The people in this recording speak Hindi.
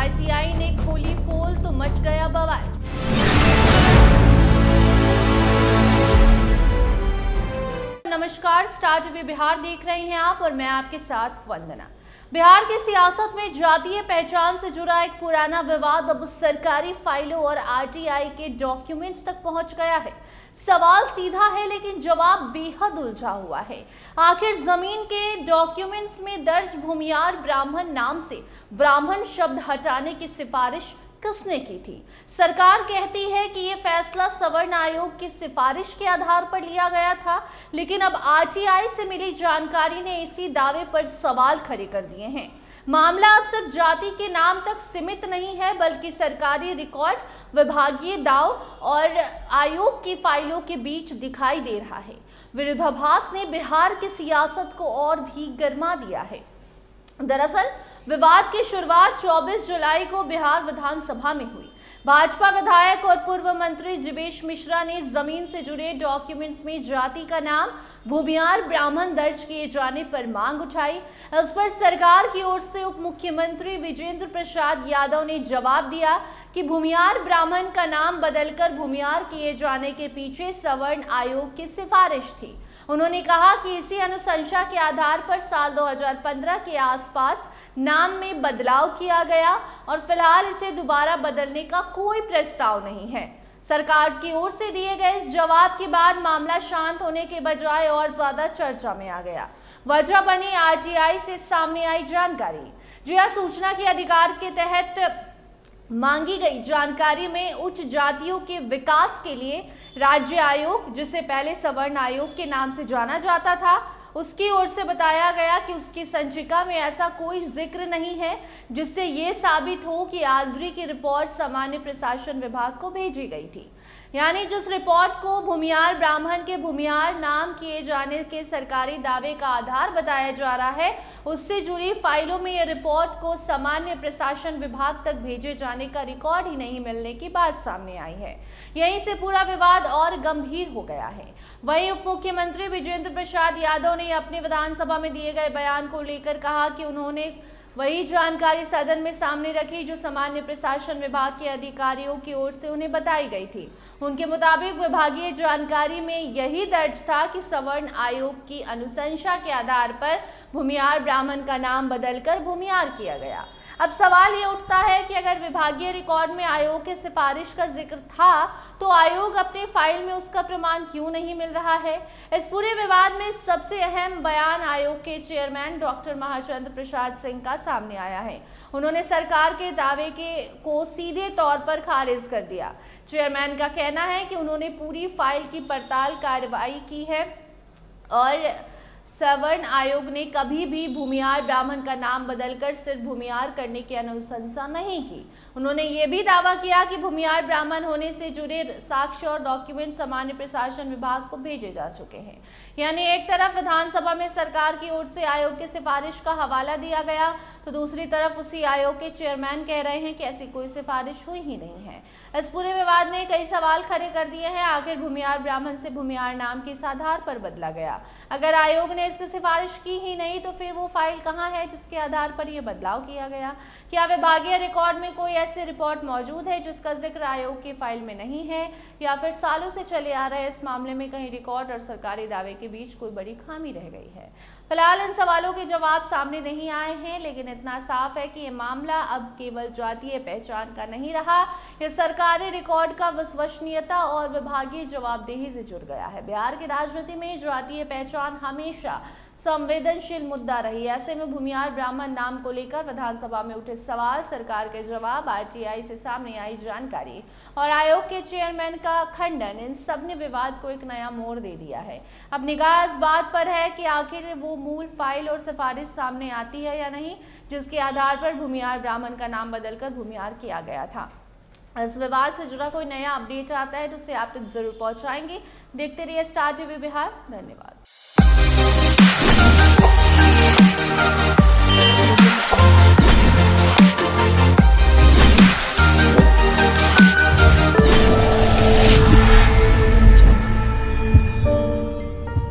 आरटीआई ने खोली पोल तो मच गया बवाल। नमस्कार, स्टार टीवी बिहार देख रहे हैं आप और मैं आपके साथ वंदना। बिहार की सियासत में जातीय पहचान से जुड़ा एक पुराना विवाद अब सरकारी फाइलों और आरटीआई के डॉक्यूमेंट्स तक पहुंच गया है। सवाल सीधा है लेकिन जवाब बेहद उलझा हुआ है। आखिर जमीन के डॉक्यूमेंट्स में दर्ज भूमियार ब्राह्मण नाम से ब्राह्मण शब्द हटाने की सिफारिश किसने की थी? सरकार कहती है कि यह फैसला सवर्ण आयोग की सिफारिश के आधार पर लिया गया था, लेकिन अब आरटीआई से मिली जानकारी ने इसी दावे पर सवाल खड़े कर दिए हैं। मामला अब सिर्फ जाति के नाम तक सीमित नहीं है, बल्कि सरकारी रिकॉर्ड, विभागीय दाव और आयोग की फाइलों के बीच दिखाई दे रहा है। विरोधाभास ने बिहार की सियासत को और भी गर्मा दिया है। दरअसल विवाद की शुरुआत 24 जुलाई को बिहार विधानसभा में हुई। भाजपा विधायक और पूर्व मंत्री जीवेश मिश्रा ने जमीन से जुड़े डॉक्यूमेंट्स में जाति का नाम भूमियार ब्राह्मण दर्ज किए जाने पर मांग उठाई। इस पर सरकार की ओर से उप मुख्यमंत्री विजेंद्र प्रसाद यादव ने जवाब दिया कि भूमियार ब्राह्मण का नाम बदलकर भूमियार किए जाने के पीछे सवर्ण आयोग की सिफारिश थी। उन्होंने कहा कि इसी अनुशंसा के आधार पर साल 2015 के आसपास नाम में बदलाव किया गया और फिलहाल इसे दोबारा बदलने का कोई प्रस्ताव नहीं है। सरकार की ओर से दिए गए इस जवाब के बाद मामला शांत होने के बजाय और ज्यादा चर्चा में आ गया। वजह बनी आरटीआई से सामने आई जानकारी। जी हां, सूचना के अधिकार के तहत मांगी गई जानकारी में उच्च जातियों के विकास के लिए राज्य आयोग, जिसे पहले सवर्ण आयोग के नाम से जाना जाता था, उसकी ओर से बताया गया कि उसकी संचिका में ऐसा कोई जिक्र नहीं है जिससे ये साबित हो कि आंध्री की रिपोर्ट सामान्य प्रशासन विभाग को भेजी गई थी। यानी जिस रिपोर्ट को भूमियार ब्राह्मण के भूमियार नाम किए जाने के सरकारी दावे का आधार बताया जा रहा है, उससे जुड़ी फाइलों में यह रिपोर्ट को सामान्य प्रशासन विभाग तक भेजे जाने का रिकॉर्ड ही नहीं मिलने की बात सामने आई है। यहीं से पूरा विवाद और गंभीर हो गया है। वहीं उप मुख्यमंत्री विजेंद्र प्रसाद यादव ने अपने विधानसभा में दिए गए बयान को लेकर कहा कि उन्होंने वही जानकारी सदन में सामने रखी जो सामान्य प्रशासन विभाग के अधिकारियों की ओर से उन्हें बताई गई थी। उनके मुताबिक विभागीय जानकारी में यही दर्ज था कि सवर्ण आयोग की अनुशंसा के आधार पर भूमियार ब्राह्मण का नाम बदलकर भूमियार किया गया। अब सवाल ये उठता है कि अगर विभागीय रिकॉर्ड में आयोग की सिफारिश का जिक्र था तो आयोग अपने फाइल में उसका प्रमाण क्यों नहीं मिल रहा है? इस पूरे विवाद में सबसे अहम बयान आयोग के चेयरमैन डॉक्टर महाचंद्र प्रसाद सिंह का सामने आया है। उन्होंने सरकार के दावे को सीधे तौर पर खारिज कर दिया। चेयरमैन का कहना है कि उन्होंने पूरी फाइल की पड़ताल कार्रवाई की है और सवर्ण आयोग ने कभी भी भूमियार ब्राह्मण का नाम बदलकर सिर्फ भूमियार करने की अनुशंसा नहीं की। उन्होंने ये भी दावा किया कि भूमियार ब्राह्मण होने से जुड़े साक्ष्य और डॉक्यूमेंट सामान्य प्रशासन विभाग को भेजे जा चुके हैं। यानी एक तरफ विधानसभा में सरकार की ओर से आयोग की सिफारिश का हवाला दिया गया, तो दूसरी तरफ उसी आयोग के चेयरमैन कह रहे हैं कि ऐसी कोई सिफारिश हुई ही नहीं है। इस पूरे विवाद ने कई सवाल खड़े कर दिए हैं। आखिर भूमियार ब्राह्मण से भूमियार नाम किस आधार पर बदला गया? अगर आयोग ने इसकी सिफारिश की ही नहीं तो फिर वो फाइल कहाँ है जिसके आधार पर यह बदलाव किया गया? क्या विभागीय रिकॉर्ड में कोई ऐसी रिपोर्ट मौजूद है जिसका जिक्र आयोग की फाइल में नहीं है, या फिर सालों से चले आ रहे इस मामले में कहीं रिकॉर्ड और सरकारी दावे के बीच कोई बड़ी खामी रह गई है? फिलहाल इन सवालों के जवाब सामने नहीं आए हैं, लेकिन इतना साफ है कि ये मामला अब केवल जातीय पहचान का नहीं रहा, ये सरकारी रिकॉर्ड का विश्वसनीयता और विभागीय जवाबदेही से जुड़ गया है। बिहार की राजनीति में जातीय पहचान हमेशा संवेदनशील मुद्दा रही। ऐसे में भूमियार ब्राह्मण नाम को लेकर विधानसभा में उठे सवाल, सरकार के जवाब, आरटीआई से सामने आई जानकारी और आयोग के चेयरमैन का खंडन, इन सब ने विवाद को एक नया मोड़ दे दिया है। अब निगाह इस बात पर है कि आखिर वो मूल फाइल और सिफारिश सामने आती है या नहीं, जिसके आधार पर भूमियार ब्राह्मण का नाम बदलकर भूमियार किया गया था। इस विवाद से जुड़ा कोई नया अपडेट आता है तो उसे आप तक जरूर पहुंचाएंगे। देखते रहिए स्टार टीवी बिहार। धन्यवाद।